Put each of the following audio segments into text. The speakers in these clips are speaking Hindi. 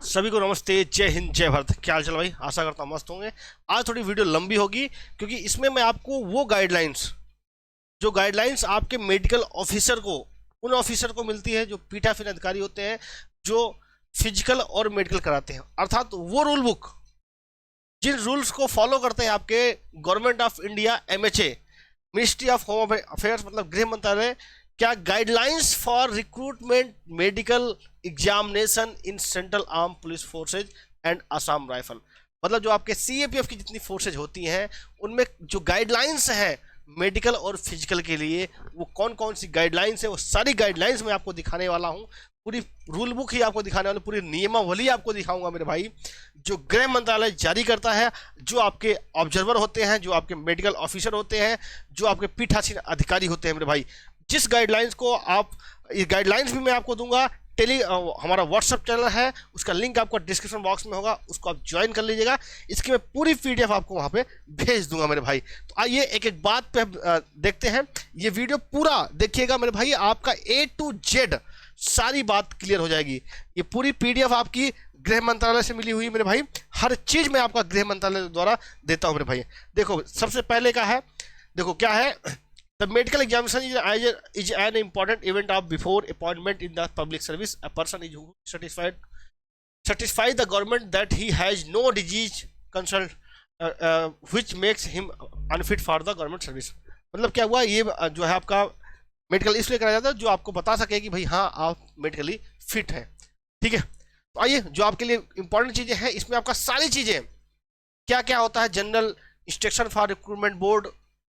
सभी को नमस्ते, जय हिंद, जय भारत। क्या हाल चाल भाई? आशा करता हूँ मस्त होंगे। आज थोड़ी वीडियो लंबी होगी क्योंकि इसमें मैं आपको वो गाइडलाइंस, जो गाइडलाइंस आपके मेडिकल ऑफिसर को, उन ऑफिसर को मिलती है जो पीठासीन अधिकारी होते हैं, जो फिजिकल और मेडिकल कराते हैं, अर्थात वो रूल बुक, जिन रूल्स को फॉलो करते हैं आपके government of India MHA, ministry of home affairs, मतलब गृह मंत्रालय, क्या guidelines for recruitment medical examination in central arm police forces and Assam rifle, मतलब जो आपके CAPF की जितनी फोर्सेज होती हैं उनमें जो गाइडलाइंस है मेडिकल और फिजिकल के लिए, वो कौन कौन सी गाइडलाइंस है, वो सारी गाइडलाइंस मैं आपको दिखाने वाला हूँ। पूरी रूल बुक ही आपको दिखाने वाला, पूरी नियमावली आपको दिखाऊंगा मेरे भाई, जो गृह मंत्रालय जारी करता है, जो आपके ऑब्जर्वर होते हैं, जो आपके मेडिकल ऑफिसर होते हैं, जो आपके पीठासीन अधिकारी होते हैं मेरे भाई। जिस गाइडलाइंस को आप, ये गाइडलाइंस भी मैं आपको दूंगा। हमारा व्हाट्सअप चैनल है, उसका लिंक आपको डिस्क्रिप्शन बॉक्स में होगा, उसको आप ज्वाइन कर लीजिएगा। इसकी मैं पूरी PDF आपको वहाँ पे भेज दूंगा मेरे भाई। तो आइए एक एक बात पे देखते हैं। ये वीडियो पूरा देखिएगा मेरे भाई, आपका A to Z सारी बात क्लियर हो जाएगी। ये पूरी PDF आपकी गृह मंत्रालय से मिली हुई मेरे भाई, हर चीज़ मैं आपका गृह मंत्रालय द्वारा देता हूँ मेरे भाई। देखो सबसे पहले का है, देखो क्या है, The medical examination is an important event of before appointment in the public service. A person is who satisfies the government that he has no disease concern which makes him unfit for the government service. मतलब क्या हुआ, ये जो है आपका मेडिकल इसलिए कराया जाता है जो आपको बता सके कि भाई हाँ आप मेडिकली फिट हैं। ठीक है, तो आइए जो आपके लिए इंपॉर्टेंट चीज़ें हैं, इसमें आपका सारी चीज़ें क्या क्या होता है। General instruction for recruitment board,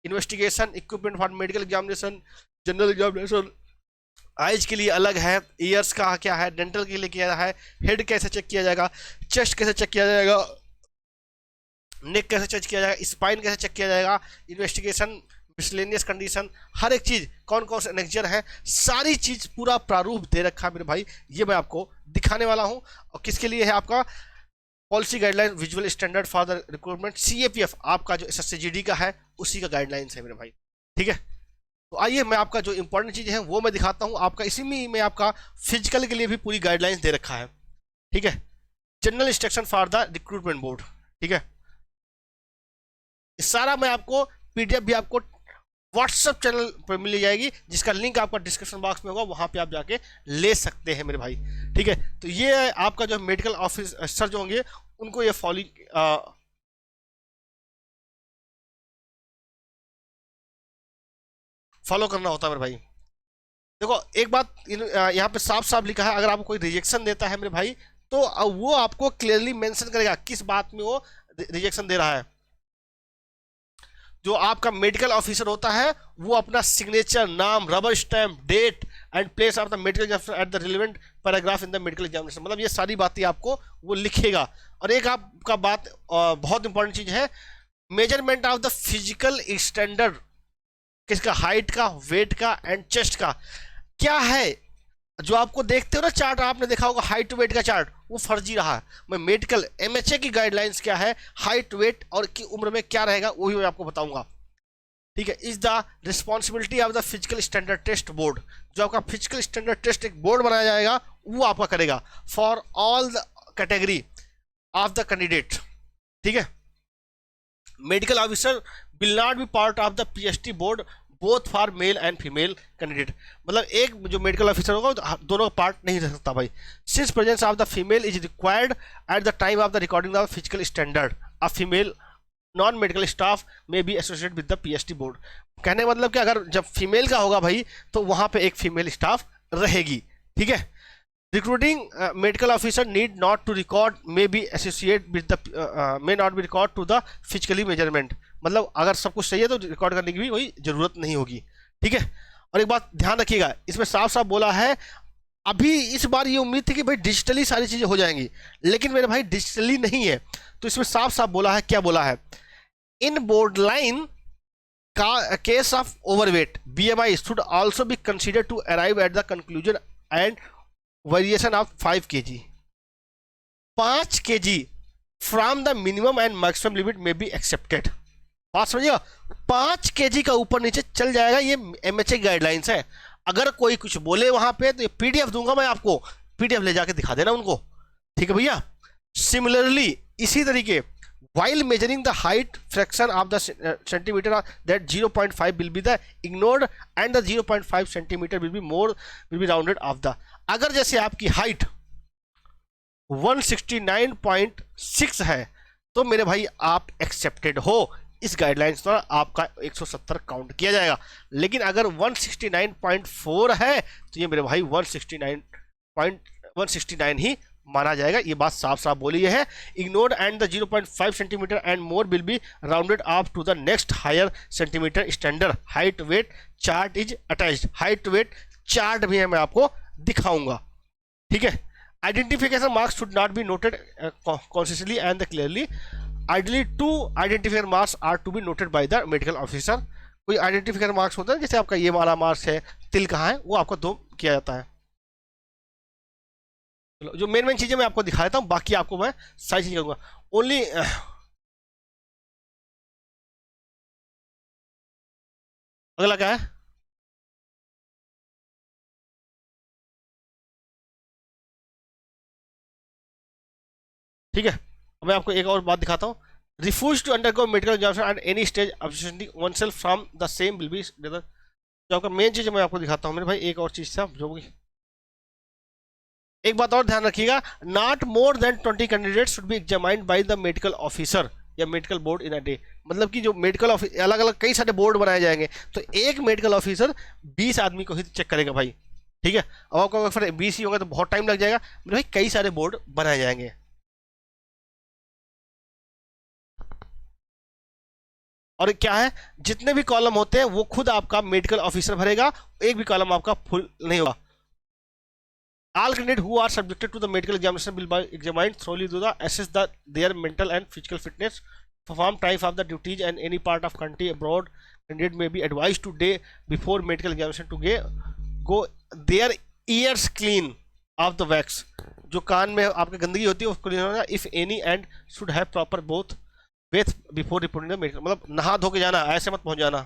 investigation equipment for medical examination, general examination, eyes के लिए अलग है, ईयर्स का क्या है, डेंटल के लिए क्या है, हेड कैसे चेक किया जाएगा, चेस्ट कैसे चेक किया जाएगा, नेक कैसे चेक किया जाएगा, स्पाइन कैसे चेक किया जाएगा, इन्वेस्टिगेशन, मिसलेनियस कंडीशन, हर एक चीज़, कौन कौन से एनेक्जर है, सारी चीज़ पूरा प्रारूप दे रखा है मेरे भाई। ये मैं आपको दिखाने वाला हूँ। और किसके लिए है, आपका policy guideline visual standard for the recruitment, CAPF आपका जो SSCGD का है उसी का गाइडलाइंस है मेरे भाई। ठीक है, तो आइए मैं आपका जो इंपॉर्टेंट चीज़ें हैं वो मैं दिखाता हूँ आपका। इसी में आपका फिजिकल के लिए भी पूरी गाइडलाइंस दे रखा है। ठीक है, general instruction for the recruitment board. ठीक है, सारा मैं आपको PDF भी आपको व्हाट्सएप चैनल पर मिल जाएगी, जिसका लिंक आपका डिस्क्रिप्शन बॉक्स में होगा, वहां पे आप जाके ले सकते हैं मेरे भाई। ठीक है, तो ये आपका जो मेडिकल ऑफिसर जो होंगे उनको ये फॉलो करना होता है मेरे भाई। देखो एक बात यहाँ पे साफ साफ लिखा है, अगर आपको कोई रिजेक्शन देता है मेरे भाई तो वो आपको क्लियरली मेंशन करेगा किस बात में वो रिजेक्शन दे रहा है। जो आपका मेडिकल ऑफिसर होता है वो अपना सिग्नेचर, नाम, rubber stamp, date and place of the medical examination at the relevant paragraph in the medical examination, मतलब ये सारी बातें आपको वो लिखेगा। और एक आपका बात बहुत इंपॉर्टेंट चीज है, measurement of the physical standard, किसका, हाइट का, वेट का एंड चेस्ट का। क्या है जो आपको देखते हो ना चार्ट, आपने देखा होगा हाइट वेट का चार्ट, वो फर्जी रहा है। मैं मेडिकल MHA की गाइडलाइंस क्या है, हाइट वेट और की उम्र में क्या रहेगा वही मैं आपको बताऊंगा। ठीक है, is the responsibility of the physical standard test board, जो आपका फिजिकल स्टैंडर्ड टेस्ट एक बोर्ड बनाया जाएगा वो आपका करेगा for all the category of the candidate. ठीक है, medical officer will not be part of the PST board both for male and female candidate, मतलब एक जो मेडिकल ऑफिसर होगा दोनों का पार्ट नहीं रह सकता भाई। Since presence of the female is required at the time of the recording of physical standard of female non medical staff में be associate with the PST board. कहने का मतलब कि अगर जब फीमेल का होगा भाई तो वहां पे एक फीमेल स्टाफ रहेगी। ठीक है, recruiting medical officer need not to record may be associate with the may not be record to the physically measurement, मतलब अगर सब कुछ सही है तो रिकॉर्ड करने की भी कोई जरूरत नहीं होगी। ठीक है, और एक बात ध्यान रखिएगा, इसमें साफ साफ बोला है, अभी इस बार ये उम्मीद थी कि भाई डिजिटली सारी चीजें हो जाएंगी, लेकिन मेरे भाई डिजिटली नहीं है। तो इसमें साफ साफ बोला है, क्या बोला है, इन बोर्ड लाइन का case of overweight BMI should also be consider to arrive at the conclusion and variation of 5 kg, 5 kg from the minimum and maximum limit में बी एक्सेप्टेड। बात समझिएगा, 5 kg का ऊपर नीचे चल जाएगा, ये MHA गाइडलाइंस है। अगर कोई कुछ बोले वहां पे तो ये PDF दूंगा मैं आपको, PDF ले जाके दिखा देना उनको। ठीक है भैया। सिमिलरली इसी तरीके while measuring the height fraction of the centimeter that 0.5 will be the ignored and the 0.5 centimeter will be rounded off the, अगर जैसे आपकी हाइट 169.6 है तो मेरे भाई आप एक्सेप्टेड हो, इस गाइडलाइंस द्वारा आपका 170 काउंट किया जाएगा। लेकिन अगर 169.4 है तो ये मेरे भाई 169 ही माना जाएगा। ये बात साफ साफ बोली है। Ignored and the 0.5 centimetre and more will be rounded up to the next higher centimetre standard height weight chart is attached. Height weight chart भी है, मैं आपको दिखाऊंगा। ठीक है। Identification marks should not be noted consciously and clearly. Ideally 2 identifier marks are to be noted by the medical officer. कोई आइडेंटिफायर मार्क्स होता है, जैसे आपका ये वाला मार्क्स है, तिल कहाँ है, वो आपको 2 किया जाता है। जो मेन चीजें मैं आपको दिखा देता हूं, बाकी आपको मैं सारी चीजें करूंगा। ओनली अगला क्या है, ठीक है। अब मैं आपको एक और बात दिखाता हूं। Refuse to undergo medical examination at any stage objecting oneself from the same will be, जो आपका मेन चीज मैं आपको दिखाता हूं मेरे भाई। एक और चीज था जो भी, एक बात और ध्यान रखिएगा, not more than 20 candidate should be examined by the medical officer या medical board in a day. मतलब कि जो मेडिकल ऑफिस अलग अलग कई सारे बोर्ड बनाए जाएंगे, तो एक मेडिकल ऑफिसर 20 आदमी को ही चेक करेगा भाई। ठीक है। अब आपको अगर 20 ही होगा तो बहुत टाइम लग जाएगा मेरे भाई, कई सारे बोर्ड बनाए जाएंगे। और क्या है, जितने भी कॉलम होते हैं वो खुद आपका मेडिकल ऑफिसर भरेगा, एक भी कॉलम आपका फुल नहीं होगा। All candidates who are subjected to the medical examination will be examined thoroughly to assess their mental and physical fitness, perform type of the duties and any part of country abroad. Candidate may be advised to day before medical examination to go their ears clean of the wax. जो कान में आपकी गंदगी होती है उसको क्लीन होना, if any, and should have proper both bath before reporting the medical। मतलब नहा धो के जाना, ऐसे मत पहुंच जाना।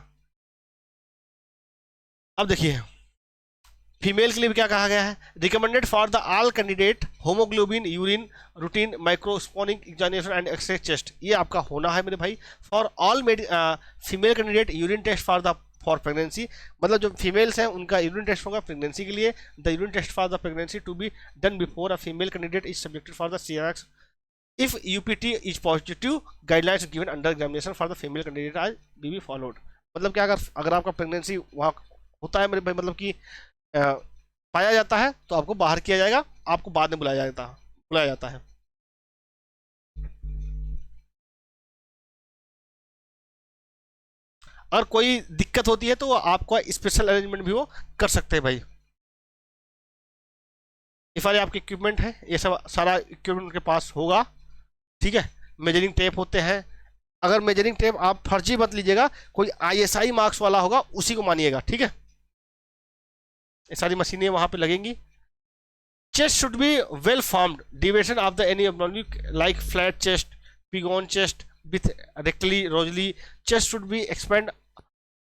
अब देखिए फीमेल के लिए भी क्या कहा गया है, recommended for the all candidate haemoglobin urine routine microscopic examination and x ray test. ये आपका होना है मेरे भाई। For all female candidate urine test for pregnancy, मतलब जो फीमेल्स हैं उनका यूरिन टेस्ट होगा प्रेगनेंसी के लिए। The urine test for the pregnancy to be done before a female candidate is subjected for the CRX if UPT is positive. Guidelines given under examination for the female candidate as be followed. मतलब क्या, अगर आपका प्रेगनेंसी वहाँ होता है मेरे भाई, मतलब कि पाया जाता है तो आपको बाहर किया जाएगा, आपको बाद में बुलाया जाता है। अगर कोई दिक्कत होती है तो आपको स्पेशल अरेंजमेंट भी वो कर सकते हैं भाई। ये सारे आपके इक्विपमेंट है, ये सब सारा इक्विपमेंट उनके पास होगा। ठीक है। मेजरिंग टेप होते हैं। अगर मेजरिंग टेप आप फर्जी मत लीजिएगा, कोई ISI मार्क्स वाला होगा उसी को मानिएगा। ठीक है। ये सारी मशीनें वहां पे लगेंगी। Chest should be well formed, deviation of the any abnormal like flat chest, pigeon chest with rickety rosary. Chest should be expand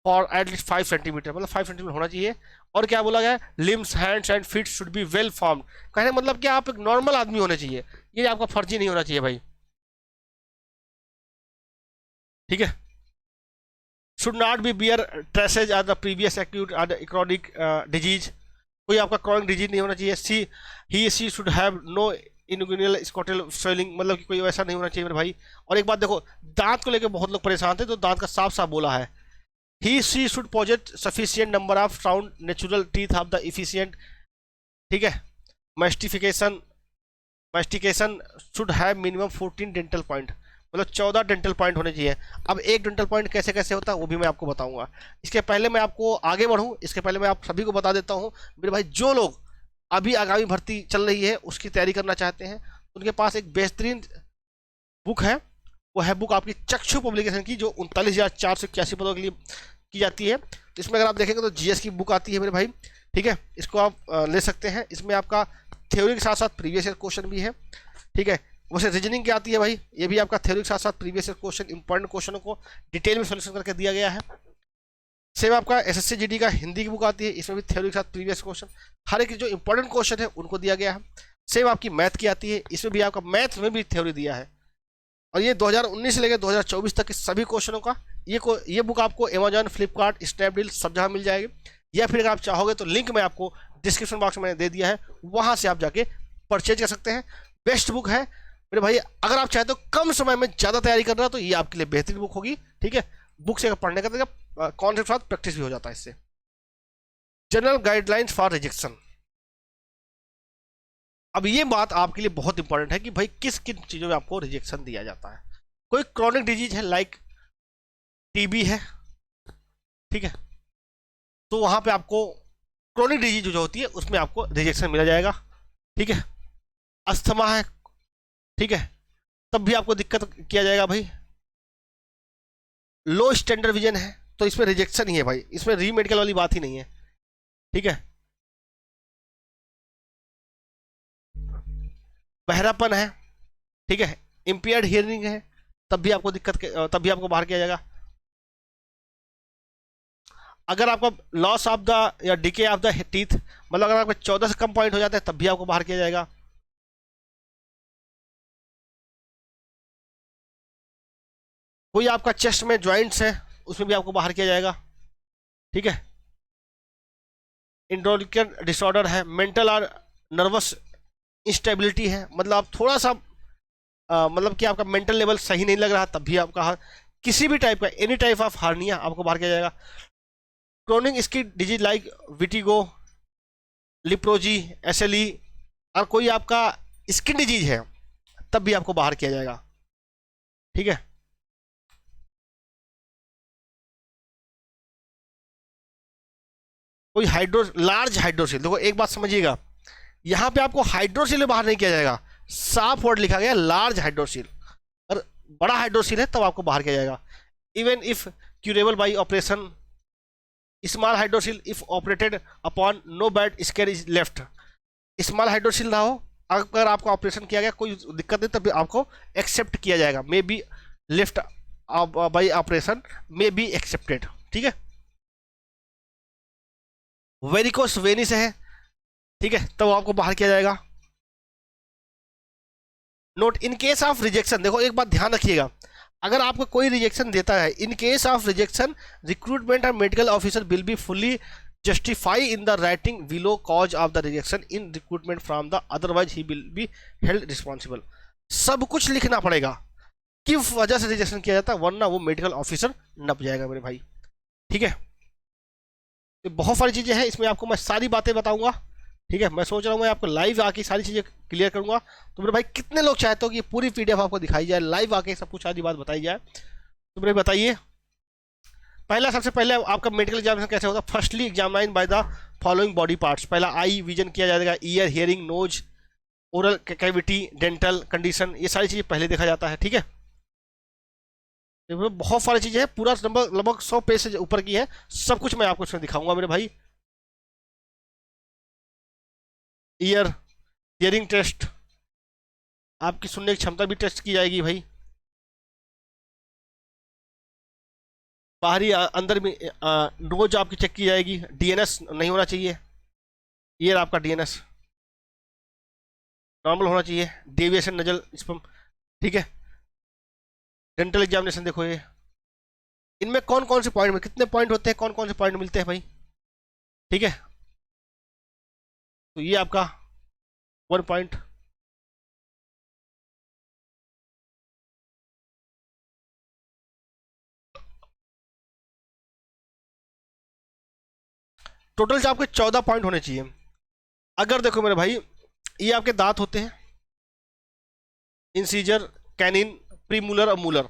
for at least 5 centimetre, मतलब 5 सेंटीमीटर होना चाहिए। और क्या बोला गया, limbs hands and feet should be well formed. कहने मतलब कि आप एक नॉर्मल आदमी होने चाहिए, ये आपका फर्जी नहीं होना चाहिए भाई। ठीक है। Should not be bear traces or the previous acute or the chronic disease. कोई आपका क्रॉनिक डिजीज नहीं होना चाहिए। She should have no inguinal scrotal swelling, मतलब कि कोई वैसा नहीं होना चाहिए मेरे भाई। और एक बात देखो, दांत को लेकर बहुत लोग परेशान थे, तो दांत का साफ साफ बोला है, she should possess sufficient number of sound natural teeth of the efficient. ठीक है। Mastication should have minimum 14 dental point, मतलब 14 डेंटल पॉइंट होने चाहिए। अब एक डेंटल पॉइंट कैसे कैसे होता है वो भी मैं आपको बताऊंगा। इसके पहले मैं आपको आगे बढ़ूं, इसके पहले मैं आप सभी को बता देता हूं मेरे भाई, जो लोग अभी आगामी भर्ती चल रही है उसकी तैयारी करना चाहते हैं, उनके पास एक बेहतरीन बुक है। वो है बुक आपकी चक्षु पब्लिकेशन की, जो 39,481 पदों के लिए की जाती है। तो इसमें अगर आप देखेंगे तो GS की बुक आती है मेरे भाई। ठीक है। इसको आप ले सकते हैं। इसमें आपका थ्योरी के साथ साथ प्रीवियस ईयर क्वेश्चन भी है। ठीक है। वैसे रीजनिंग क्या आती है भाई, ये भी आपका थ्योरी के साथ साथ प्रीवियस ईयर क्वेश्चन, इंपॉर्टेंट क्वेश्चनों को डिटेल में सोल्यूशन करके दिया गया है। सेम आपका SSC GD का हिंदी की बुक आती है, इसमें भी थ्योरी के साथ प्रीवियस क्वेश्चन, हर एक जो इंपॉर्टेंट क्वेश्चन है उनको दिया गया है। सेम आपकी मैथ की आती है, इसमें भी आपका मैथ में भी थ्योरी दिया है। और ये 2019 से लेकर 2024 तक के सभी क्वेश्चनों का ये बुक आपको अमेजॉन, फ्लिपकार्ट, स्नैपडील सब जगह मिल जाएगी, या फिर अगर आप चाहोगे तो लिंक मैं आपको डिस्क्रिप्शन बॉक्स में दे दिया है, वहां से आप जाके परचेज कर सकते हैं। बेस्ट बुक है मेरे भाई। अगर आप चाहते हो कम समय में ज़्यादा तैयारी करना तो ये आपके लिए बेहतरीन बुक होगी। ठीक है, बुक से पढ़ने का तरीका कॉन्सेप्ट के साथ प्रैक्टिस भी हो जाता है इससे। General guidelines for rejection. अब ये बात आपके लिए बहुत इंपॉर्टेंट है कि भाई किस किन चीज़ों में आपको रिजेक्शन दिया जाता है। कोई क्रॉनिक डिजीज है लाइक टीबी है, ठीक है, तो वहां पे आपको क्रॉनिक डिजीज जो होती है उसमें आपको रिजेक्शन मिला जाएगा। ठीक है, अस्थमा है, ठीक है, तब भी आपको दिक्कत किया जाएगा भाई। लो स्टैंडर्ड विजन है तो इसमें रिजेक्शन ही है भाई, इसमें री मेडिकल वाली बात ही नहीं है। ठीक है, बहरापन है, ठीक है, इंपेयर्ड हियरिंग है, तब भी आपको तब भी आपको बाहर किया जाएगा। अगर आपका लॉस ऑफ द या डिके ऑफ द टीथ, मतलब अगर आपका 14 से कम पॉइंट हो जाते हैं तब भी आपको बाहर किया जाएगा। कोई आपका चेस्ट में ज्वाइंट्स है उसमें भी आपको बाहर किया जाएगा। ठीक है, इंड्रोलिकल डिसऑर्डर है, मेंटल और नर्वस इंस्टेबिलिटी है, मतलब आप थोड़ा सा मतलब कि आपका मेंटल लेवल सही नहीं लग रहा तब भी आपका किसी भी टाइप का एनी टाइप ऑफ हार्निया आपको बाहर किया जाएगा। Chronic skin disease like vitiligo, leprosy, SLE और कोई आपका स्किन डिजीज है तब भी आपको बाहर किया जाएगा। ठीक है, कोई लार्ज हाइड्रोसिल, देखो एक बात समझिएगा, यहां पे आपको हाइड्रोसिल बाहर नहीं किया जाएगा, साफ वर्ड लिखा गया लार्ज हाइड्रोसिल, और बड़ा हाइड्रोसिल है तब आपको बाहर किया जाएगा। Even if curable by operation, small hydrocele if operated upon no bad scar is left. Small hydrocele रहा हो, अगर आपका ऑपरेशन किया गया कोई दिक्कत नहीं तब आपको एक्सेप्ट किया जाएगा, may be left by operation may be accepted. ठीक है, वेरिकोस वेनिस है, ठीक है, तब आपको बाहर किया जाएगा। Note in case of rejection, देखो एक बात ध्यान रखिएगा, अगर आपको कोई रिजेक्शन देता है, in case of rejection recruitment और medical officer will be fully justify in the writing below cause of the rejection in recruitment from the, otherwise he will be held responsible. सब कुछ लिखना पड़ेगा किस वजह से रिजेक्शन किया जाता है, वरना वो मेडिकल ऑफिसर नप जाएगा मेरे भाई। ठीक है, तो बहुत सारी चीजें हैं इसमें, आपको मैं सारी बातें बताऊंगा। ठीक है, मैं सोच रहा हूँ मैं आपको लाइव आके सारी चीजें क्लियर करूंगा। तो मेरे भाई कितने लोग चाहते हो कि ये पूरी पीडीएफ आपको दिखाई जाए, लाइव आके सब कुछ सारी बात बताई जाए, तो मेरे बताइए। पहला, सबसे पहले आपका मेडिकल एग्जामिनेशन कैसे होगा? Firstly examine by the following body parts. पहला आई विजन किया जाएगा, ear, hearing, nose, oral cavity, dental condition, ये सारी चीजें पहले देखा जाता है। ठीक है, बहुत सारी चीजें हैं, पूरा नंबर लगभग 100 पेज से ऊपर की है, सब कुछ मैं आपको इसमें दिखाऊंगा मेरे भाई। ईयर हियरिंग टेस्ट, आपकी सुनने की क्षमता भी टेस्ट की जाएगी भाई। बाहरी अंदर में नोज आपकी चेक की जाएगी, डीएनएस नहीं होना चाहिए, ईयर आपका डीएनएस नॉर्मल होना चाहिए, डेविएशन नजल इस पर। ठीक है, डेंटल एग्जामिनेशन देखो ये, इनमें कौन कौन से पॉइंट में कितने पॉइंट होते हैं, कौन कौन से पॉइंट मिलते हैं भाई। ठीक है, तो ये आपका 1 पॉइंट, टोटल आपके 14 पॉइंट होने चाहिए। अगर देखो मेरे भाई, ये आपके दांत होते हैं, इंसीजर, कैनिन, प्रीमूलर और मूलर।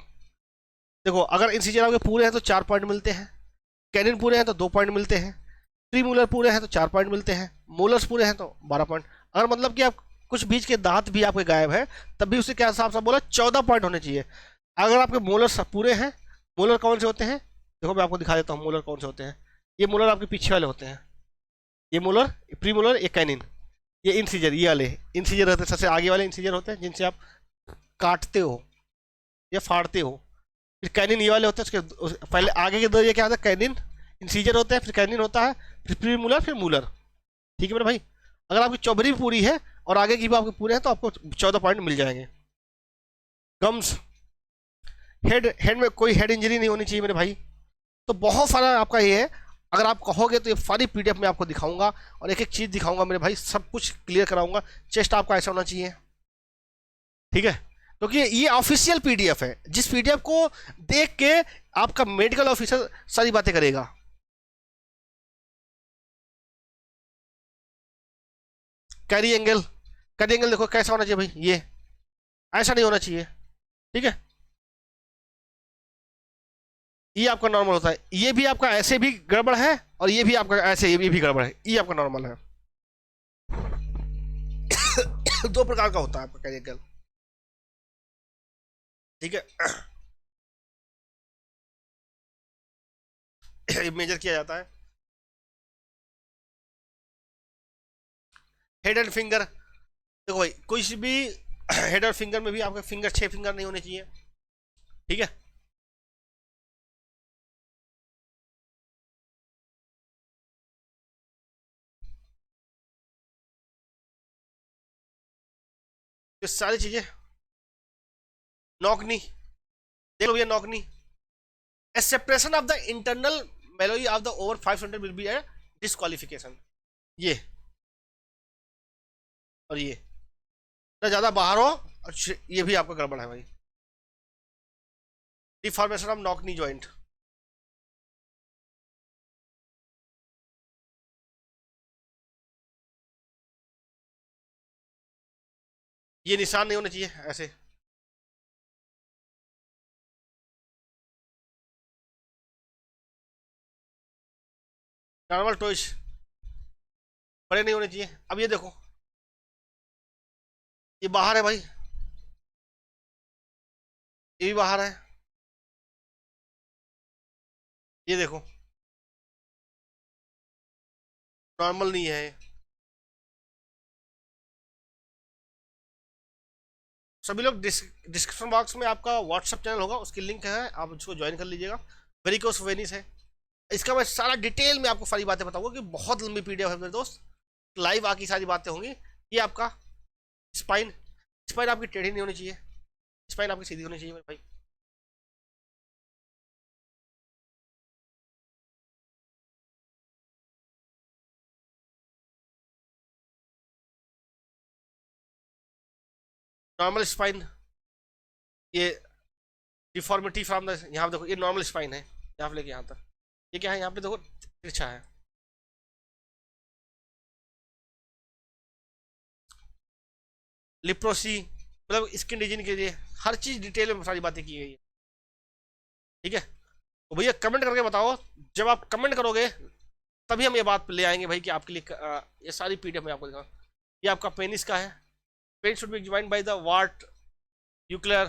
देखो अगर इंसीजर आपके पूरे हैं तो 4 पॉइंट मिलते हैं, कैनिन पूरे हैं तो 2 पॉइंट मिलते हैं, प्रीमूलर पूरे हैं तो 4 पॉइंट मिलते हैं, मोलर्स पूरे हैं तो 12 पॉइंट। अगर मतलब कि आप कुछ बीच के दांत भी आपके गायब है तब भी उसे क्या हिसाब से बोला 14 पॉइंट होने चाहिए। अगर आपके मोलर्स पूरे हैं, मोलर कौन से होते हैं देखो मैं आपको दिखा देता हूँ मोलर कौन से होते हैं। ये मोलर आपके पीछे वाले होते हैं, ये मोलर, प्रीमोलर, ये कैनिन, ये इंसीजर, ये वाले इंसीजर होते हैं, सबसे आगे वाले इंसीजर होते हैं जिनसे आप काटते हो या फाड़ते हो। फिर कैनिन ये वाले होते हैं, उसके पहले आगे के दो ये क्या होता है, कैनिन इंसीजर होता है, फिर कैनिन होता है, फिर प्रीमोलर, फिर मूलर। ठीक है मेरे भाई, अगर आपकी चौबरी पूरी है और आगे की भी आपके पूरे हैं तो आपको 14 पॉइंट मिल जाएंगे। गम्स, हेड में कोई हेड इंजरी नहीं होनी चाहिए मेरे भाई। तो बहुत सारा आपका ये है, अगर आप कहोगे तो ये सारी पीडीएफ में आपको दिखाऊंगा और एक एक चीज दिखाऊंगा मेरे भाई, सब कुछ क्लियर कराऊंगा। चेस्ट आपका ऐसा होना चाहिए, ठीक है, क्योंकि ये ऑफिशियल पीडीएफ है, जिस पीडीएफ को देख के आपका मेडिकल ऑफिसर सारी बातें करेगा। कैरी एंगल, कैरी एंगल देखो कैसा होना चाहिए भाई, ये ऐसा नहीं होना चाहिए, ठीक है। ये आपका नॉर्मल होता है, ये भी आपका ऐसे भी गड़बड़ है और ये भी आपका ऐसे ये भी गड़बड़ है, ये आपका नॉर्मल है। दो प्रकार का होता है आपका कैरी एंगल, ठीक है। मेजर किया जाता है। हेड एंड फिंगर, देखो भाई कोई सी भी हेड और फिंगर में भी आपके फिंगर 6 फिंगर नहीं होने चाहिए, ठीक है। ये सारी चीजें, नॉकनी देख लो भैया, knock knee a separation of the internal malleoli of the over 500 will be a disqualification. ये और ये ना ज्यादा बाहर हो, और ये भी आपका गड़बड़ है भाई। डिफॉर्मेशन ऑफ नॉकनी जॉइंट, ये निशान नहीं होने चाहिए ऐसे। नॉर्मल टोइस बड़े नहीं होने चाहिए। अब ये देखो, ये बाहर है भाई, ये भी बाहर है, ये देखो नॉर्मल नहीं है। सभी लोग डिस्क्रिप्शन बॉक्स में आपका व्हाट्सअप चैनल होगा, उसकी लिंक है, आप उसको ज्वाइन कर लीजिएगा। वेरिकोस वेनिस है, इसका मैं सारा डिटेल में आपको सारी बातें बताऊंगा कि बहुत लंबी पीडीएफ है मेरे दोस्त, लाइव आकी सारी बातें होंगी। ये आपका स्पाइन, स्पाइन आपकी टेढ़ी नहीं होनी चाहिए, स्पाइन आपकी सीधी होनी चाहिए मेरे भाई। नॉर्मल स्पाइन, ये डिफॉर्मिटी फ्रॉम द, यहाँ देखो ये नॉर्मल स्पाइन है, यहाँ पे लेके यहाँ तक, ये क्या है यहाँ पे देखो तिरछा है। लिप्रोसी मतलब स्किन डिजीज के लिए हर चीज डिटेल में सारी बातें की गई है, ठीक है। तो भैया कमेंट करके बताओ, जब आप कमेंट करोगे तभी हम ये बात ले आएंगे भाई कि आपके लिए ये सारी पीडीएफ में आपको दिखा। ये आपका पेनिस का है, pen should be examined by the what nuclear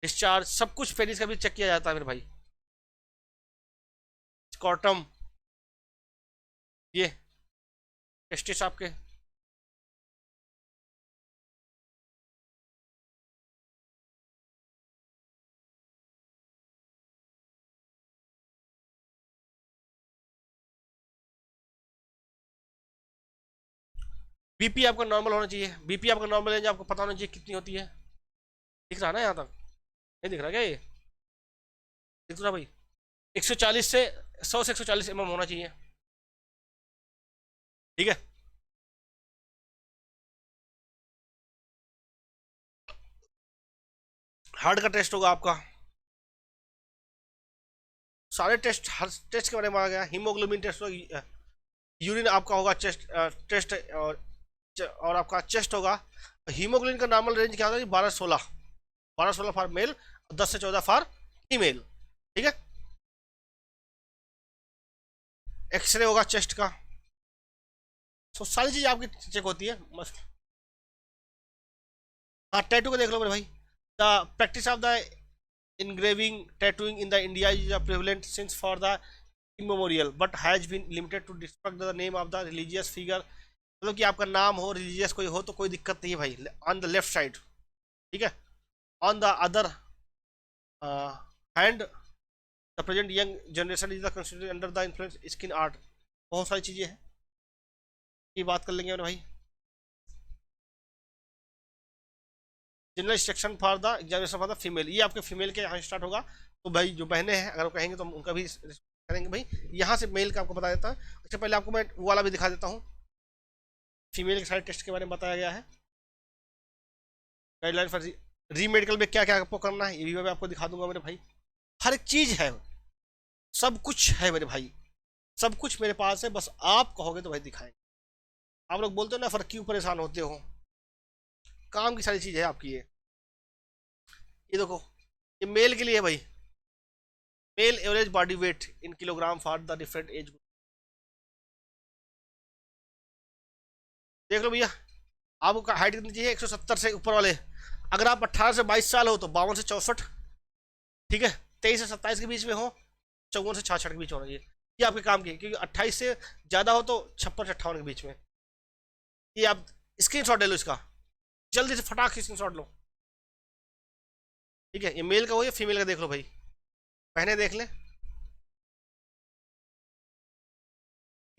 discharge, सब कुछ पेनिस का भी चेक किया जाता है मेरे भाई। स्कॉटम, ये टेस्टिस आपके, बीपी आपका नॉर्मल होना चाहिए, बीपी आपका नॉर्मल रेंज आपको पता होना चाहिए कितनी होती है। दिख रहा है ना यहाँ तक, नहीं दिख रहा क्या ये, दिख रहा भाई। 140 से 100 से 140 mm होना चाहिए, ठीक है। हार्ट का टेस्ट होगा आपका, सारे टेस्ट हर टेस्ट के बारे में आ गया। हीमोग्लोबिन टेस्ट होगा, यूरिन आपका होगा, चेस्ट टेस्ट और आपका चेस्ट होगा। हीमोग्लोबिन का नॉर्मल रेंज क्या होता है, 12-16, 12-16 फॉर मेल, 10 से 14 फॉर फीमेल, ठीक है। एक्सरे होगा चेस्ट का, तो सारी चीज आपकी चेक होती है मस्त। हाँ टैटू को देख लो मेरे भाई। The practice of the engraving tattooing in the India is prevalent since for the immemorial but has been limited to destruct the name of the religious figure। मतलब कि आपका नाम हो रिलीजियस कोई हो तो कोई दिक्कत नहीं है भाई, ऑन द लेफ्ट साइड, ठीक है। On the other hand the present young generation is the considered under the influence skin art, बहुत सारी चीजें हैं, ये बात कर लेंगे भाई। General instruction for the examination for the female, ये आपके फीमेल के यहाँ स्टार्ट होगा। तो भाई जो बहनें हैं अगर वो कहेंगे तो हम उनका भी करेंगे भाई। यहाँ से मेल का आपको बता देता हूँ। अच्छा पहले आपको मैं वो वाला भी दिखा देता हूँ, फीमेल के सारे टेस्ट के बारे में बताया गया है। गाइडलाइन फॉर री मेडिकल में क्या क्या आपको करना है ये भी मैं आपको दिखा दूंगा मेरे भाई। हर एक चीज़ है, सब कुछ है मेरे भाई, सब कुछ मेरे पास है, बस आप कहोगे तो भाई दिखाएंगे। आप लोग बोलते हो ना फर्क क्यों परेशान होते हो, काम की सारी चीज़ है आपकी। ये देखो ये मेल के लिए है भाई, male average body weight in kilogram for the different age group. देख लो भैया आपको हाइट कितनी चाहिए, 170 से ऊपर वाले। अगर आप 18 से 22 साल हो तो 52 से 64, ठीक है। 23 से 27 के बीच में हो, 54 से 66 के बीच होना चाहिए। ये आपके काम की, क्योंकि 28 से ज़्यादा हो तो 56 से 58 के बीच में। ये आप स्क्रीन शॉट ले लो इसका, जल्दी से फटाक स्क्रीन शॉट लो, ठीक है। ये मेल का हो या फीमेल का देख लो भाई, पहने देख ले।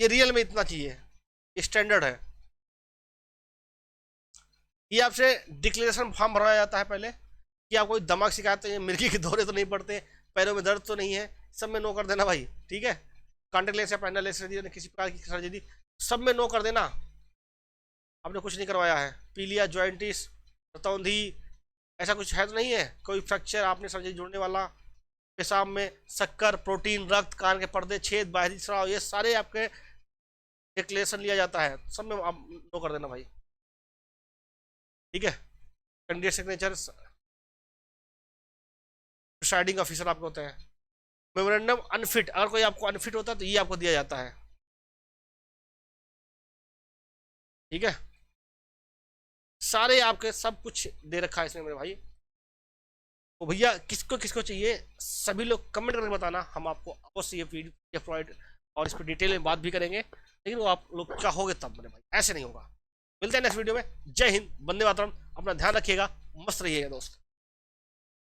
ये रियल में इतना चाहिए, ये स्टैंडर्ड है। ये आपसे डिक्लेरेशन फॉर्म भरवाया जाता है पहले कि आपको दिमाग शिकायत है, मिर्गी के दौरे तो नहीं पड़ते, पैरों में दर्द तो नहीं है, सब में नो कर देना भाई, ठीक है। कॉन्टेक्ट लेंस या पैनल लेंस किसी प्रकार की सर्जरी सब में नो कर देना। आपने कुछ नहीं करवाया है, पीलिया जॉइंटिस रतौंधी ऐसा कुछ है तो नहीं है, कोई फ्रैक्चर आपने सर्जरी जोड़ने वाला, पेशाब में शक्कर, प्रोटीन, रक्त, कान के पर्दे, छेद, बाहरी स्राव, ये सारे आपके डिक्लेरेशन लिया जाता है, सब में आप नो कर देना भाई, ठीक है। कैंडिडेट सिग्नेचर प्रिसाइडिंग ऑफिसर आपको होते हैं। मेमोरेंडम अनफिट, अगर कोई आपको अनफिट होता है तो ये आपको दिया जाता है, ठीक है। सारे आपके सब कुछ दे रखा है इसमें मेरे भाई। तो भैया किसको किसको चाहिए सभी लोग कमेंट करके बताना, हम आपको अवश्य ये वीडियो प्रोवाइड और इस पर डिटेल में बात भी करेंगे, लेकिन वो आप लोग चाहोगे तब मेरे भाई, ऐसे नहीं होगा। मिलते हैं नेक्स्ट वीडियो में। जय हिंद, वंदे मातरम, अपना ध्यान रखिएगा, मस्त रहिएगा दोस्त।